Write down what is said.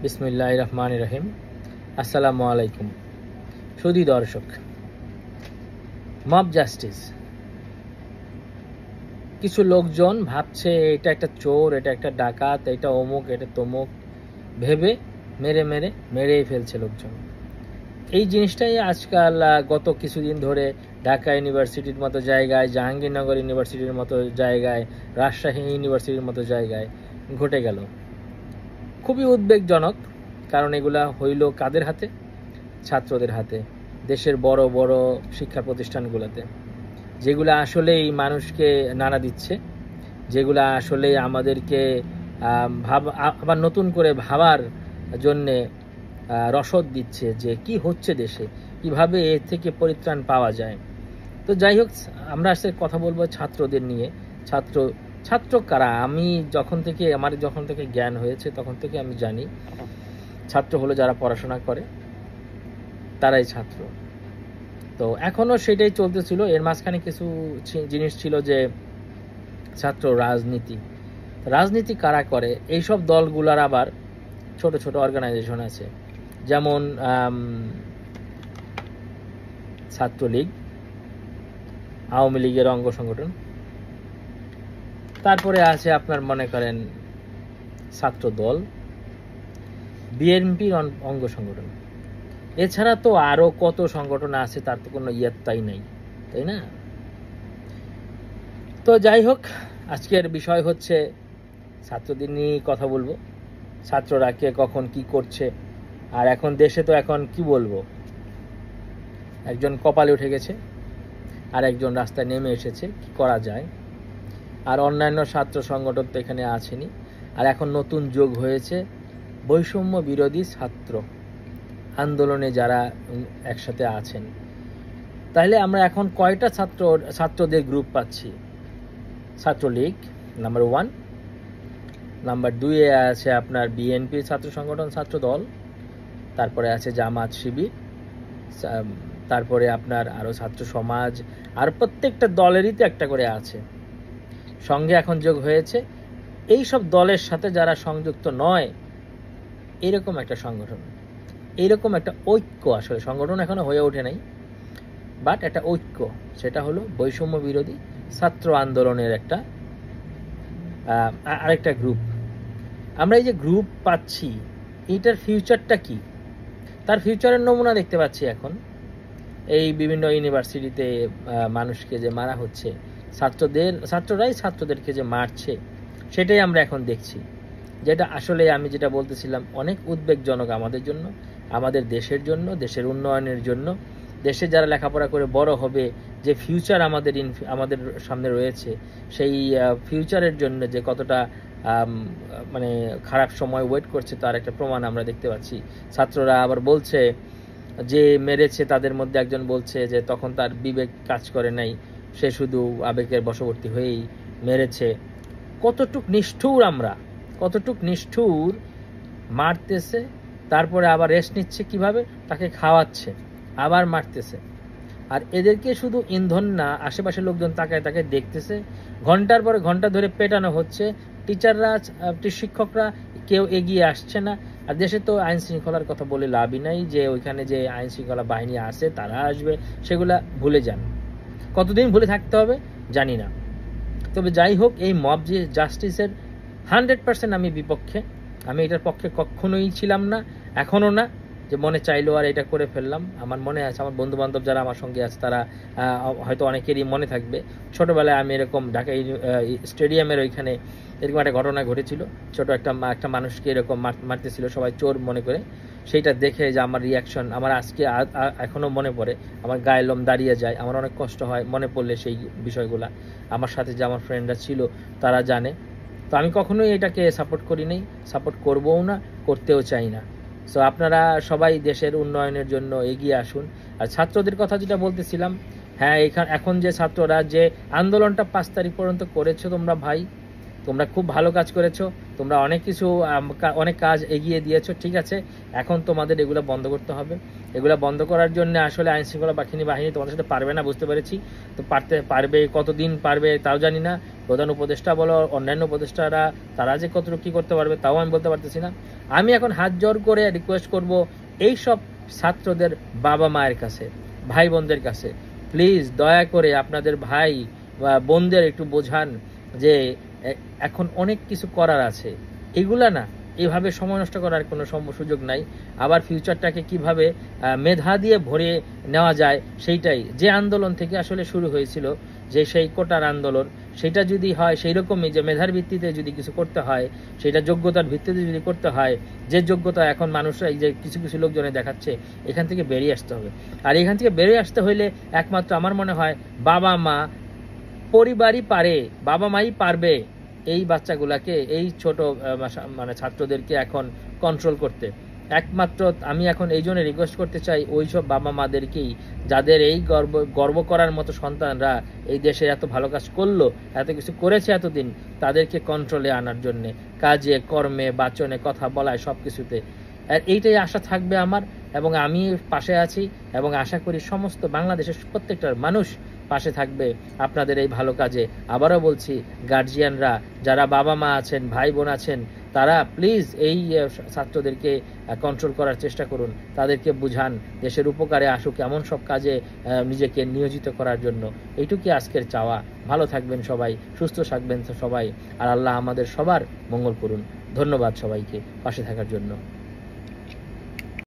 বিসমিল্লাহির রহমানির রহিম। আসসালামু আলাইকুম সুধী দর্শক। মব জাস্টিস, কিছু লোকজন ভাবছে এটা একটা চোর, এটা একটা ডাকাত, এটা অমুক, এটা তমুক ভেবে মেরেই ফেলছে লোকজন। এই জিনিসটাই আজকাল গত কিছুদিন ধরে ঢাকা ইউনিভার্সিটির মতো জায়গায়, জাহাঙ্গীরনগর ইউনিভার্সিটির মতো জায়গায়, রাজশাহী ইউনিভার্সিটির মতো জায়গায় ঘটে গেল। খুবই উদ্বেগজনক, কারণ এগুলা হইল কাদের হাতে? ছাত্রদের হাতে, দেশের বড় বড় শিক্ষা প্রতিষ্ঠানগুলোতে, যেগুলো আসলেই মানুষকে নাড়া দিচ্ছে, যেগুলো আসলে আমাদেরকে আবার নতুন করে ভাবার জন্যে রসদ দিচ্ছে যে কি হচ্ছে দেশে, কিভাবে এর থেকে পরিত্রাণ পাওয়া যায়। তো যাই হোক, আমরা আসলে কথা বলবো ছাত্রদের নিয়ে। ছাত্র কারা? আমি আমার যখন থেকে জ্ঞান হয়েছে তখন থেকে আমি জানি ছাত্র হলো যারা পড়াশোনা করে, তারাই ছাত্র। তো এখনো সেটাই চলতেছিল। এর মাঝখানে কিছু জিনিস ছিল যে ছাত্র রাজনীতি কারা করে, এইসব দলগুলার আবার ছোট ছোট অর্গানাইজেশন আছে, যেমন ছাত্রলীগ, আওয়ামী লীগের অঙ্গ সংগঠন, তারপরে আছে আপনার মনে করেন ছাত্র দল, বিএনপির অঙ্গ সংগঠন। এছাড়া তো আরো কত সংগঠন আছে, তার তো কোনো ইয়ত্তাই নাই, তাই না? তো যাই হোক, আজকের বিষয় হচ্ছে ছাত্রদের নিয়ে কথা বলবো। ছাত্ররা কে কখন কি করছে, আর এখন দেশে তো এখন কি বলবো, একজন কপালে উঠে গেছে আর একজন রাস্তায় নেমে এসেছে, কি করা যায়। আর অন্যান্য ছাত্র সংগঠন তো এখানে আসেনি। আর এখন নতুন যোগ হয়েছে বৈষম্য বিরোধী ছাত্র আন্দোলনে যারা একসাথে আছেন। তাহলে আমরা এখন কয়টা ছাত্রদের গ্রুপ পাচ্ছি? ছাত্রলীগ নাম্বার 1, নাম্বার 2 এ আছে আপনার বিএনপি ছাত্র সংগঠন, ছাত্র দল, তারপরে আছে জামাত শিবির, তারপরে আপনার আরো ছাত্র সমাজ, আর প্রত্যেকটা দলেরই তো একটা করে আছে। সঙ্গে এখন যোগ হয়েছে এই সব দলের সাথে যারা সংযুক্ত নয়, এরকম একটা সংগঠন, এইরকম একটা ঐক্য। আসলে সংগঠন এখনো হয়ে ওঠে নাই, বাট একটা ঐক্য, সেটা হলো বৈষম্য বিরোধী ছাত্র আন্দোলনের একটা আরেকটা গ্রুপ। আমরা এই যে গ্রুপ পাচ্ছি, এইটার ফিউচারটা কি? তার ফিউচারের নমুনা দেখতে পাচ্ছি এখন। এই বিভিন্ন ইউনিভার্সিটিতে মানুষকে যে মারা হচ্ছে, ছাত্ররাই ছাত্রদেরকে যে মারছে, সেটাই আমরা এখন দেখছি। যেটা আসলে আমি যেটা বলতেছিলাম, অনেক উদ্বেগজনক আমাদের জন্য, আমাদের দেশের জন্য, দেশের উন্নয়নের জন্য, দেশে যারা লেখাপড়া করে বড় হবে, যে ফিউচার আমাদের সামনে রয়েছে, সেই ফিউচারের জন্য যে কতটা মানে খারাপ সময় ওয়েট করছে, তার একটা প্রমাণ আমরা দেখতে পাচ্ছি। ছাত্ররা আবার বলছে যে মেরেছে, তাদের মধ্যে একজন বলছে যে তখন তার বিবেক কাজ করে নাই, সে শুধু আবেগের বশবর্তী হয়েই মেরেছে। কতটুক নিষ্ঠুর মারতেছে, তারপরে আবার রেস্ট নিচ্ছে, কিভাবে তাকে খাওয়াচ্ছে, আবার মারতেছে। আর এদেরকে শুধু ইন্ধন না, আশেপাশের লোকজন তাকায় দেখতেছে, ঘন্টার পরে ঘন্টা ধরে পেটানো হচ্ছে। টিচাররা, শিক্ষকরা কেউ এগিয়ে আসছে না। আর দেশে তো আইন শৃঙ্খলার কথা বলে লাভই নাই, যে ওইখানে যে আইন শৃঙ্খলা বাহিনী আছে তারা আসবে, সেগুলা ভুলে যান। কতদিন ভুলে থাকতে হবে জানি না। তবে যাই হোক, এই মব জাস্টিসের 100% আমি বিপক্ষে। আমি এটার পক্ষে কখনোই ছিলাম না, এখনো না, যে মনে চাইলো আর এটা করে ফেললাম। আমার মনে আছে, আমার বন্ধু বান্ধব যারা আমার সঙ্গে আছে, তারা হয়তো অনেকেরই মনে থাকবে, ছোটবেলায় আমি এরকম ঢাকা স্টেডিয়ামের ওইখানে এরকম একটা ঘটনা ঘটেছিল। ছোট একটা মানুষকে এরকম মারতেছিল, সবাই চোর মনে করে। সেইটা দেখে যে আমার রিয়াকশন, আমার আজকে এখনো মনে পড়ে, আমার গায়ে লোম দাঁড়িয়ে যায়, আমার অনেক কষ্ট হয় মনে পড়লে সেই বিষয়গুলা। আমার সাথে যে আমার ফ্রেন্ডরা ছিল তারা জানে। তো আমি কখনোই এটাকে সাপোর্ট করি নাই, সাপোর্ট করবও না, করতেও চাই না। সো আপনারা সবাই দেশের উন্নয়নের জন্য এগিয়ে আসুন। আর ছাত্রদের কথা যেটা বলতেছিলাম, হ্যাঁ, এখন যে ছাত্ররা যে আন্দোলনটা 5 তারিখ পর্যন্ত করেছো তোমরা ভাই, তোমরা খুব ভালো কাজ করেছো, তোমরা অনেক কিছু অনেক কাজ এগিয়ে দিয়েছো, ঠিক আছে। এখন তোমাদের এগুলো বন্ধ করতে হবে। এগুলো বন্ধ করার জন্য আসলে আইনশৃঙ্খলা বাহিনী তোমাদের সাথে পারবে না, বুঝতে পেরেছি। তো পারবে, কতদিন পারবে তাও জানি না। প্রধান উপদেষ্টা বলো, অন্যান্য উপদেষ্টারা, তারা যে কতটুকু কী করতে পারবে তাও আমি বলতে পারতেছি না। আমি এখন হাত জোর করে রিকোয়েস্ট করব এই সব ছাত্রদের বাবা মায়ের কাছে, ভাই বোনদের কাছে, প্লিজ দয়া করে আপনাদের ভাই বা বোনদের একটু বোঝান যে এখন অনেক কিছু করার আছে। এগুলা না এইভাবে সময় নষ্ট করার কোনো সুযোগ নাই। আবার ফিউচারটাকে কিভাবে মেধা দিয়ে ভরে নেওয়া যায়, সেইটাই যে আন্দোলন থেকে আসলে শুরু হয়েছিল, যে সেই কোটার আন্দোলন, সেটা যদি হয় সেই রকমই যে মেধার ভিত্তিতে যদি কিছু করতে হয়, সেটা যোগ্যতার ভিত্তিতে যদি করতে হয়, যে যোগ্যতা এখন মানুষরা এই যে কিছু কিছু লোকজনে দেখাচ্ছে, এখান থেকে বেরিয়ে আসতে হবে। আর এখান থেকে বেরিয়ে আসতে হইলে একমাত্র আমার মনে হয় বাবা মা, পরিবারই পারে, বাবা মাই পারবে এই বাচ্চাগুলাকে, এই ছোট মানে ছাত্রদেরকে এখন কন্ট্রোল করতে। একমাত্র আমি এখন এই জন্য রিকোয়েস্ট করতে চাই ওইসব বাবা মাদেরকেই, যাদের এই গর্ব করার মতো সন্তানরা এই দেশে এত ভালো কাজ করলো, এত কিছু করেছে এতদিন, তাদেরকে কন্ট্রোলে আনার জন্যে, কাজে কর্মে বাচনে কথা বলায় সব কিছুতে। আর এইটাই আশা থাকবে আমার, এবং আমি পাশে আছি, এবং আশা করি সমস্ত বাংলাদেশের প্রত্যেকটা মানুষ পাশে থাকবে আপনাদের এই ভালো কাজে। আবারও বলছি, গার্জিয়ানরা, যারা বাবা মা আছেন, ভাই বোন আছেন, তারা প্লিজ এই ছাত্রদেরকে কন্ট্রোল করার চেষ্টা করুন, তাদেরকে বুঝান দেশের উপকারে আসুক এমন সব কাজে নিজেকে নিয়োজিত করার জন্য। এইটুকুই আজকের চাওয়া। ভালো থাকবেন সবাই, সুস্থ থাকবেন সবাই, আর আল্লাহ আমাদের সবার মঙ্গল করুন। ধন্যবাদ সবাইকে পাশে থাকার জন্য।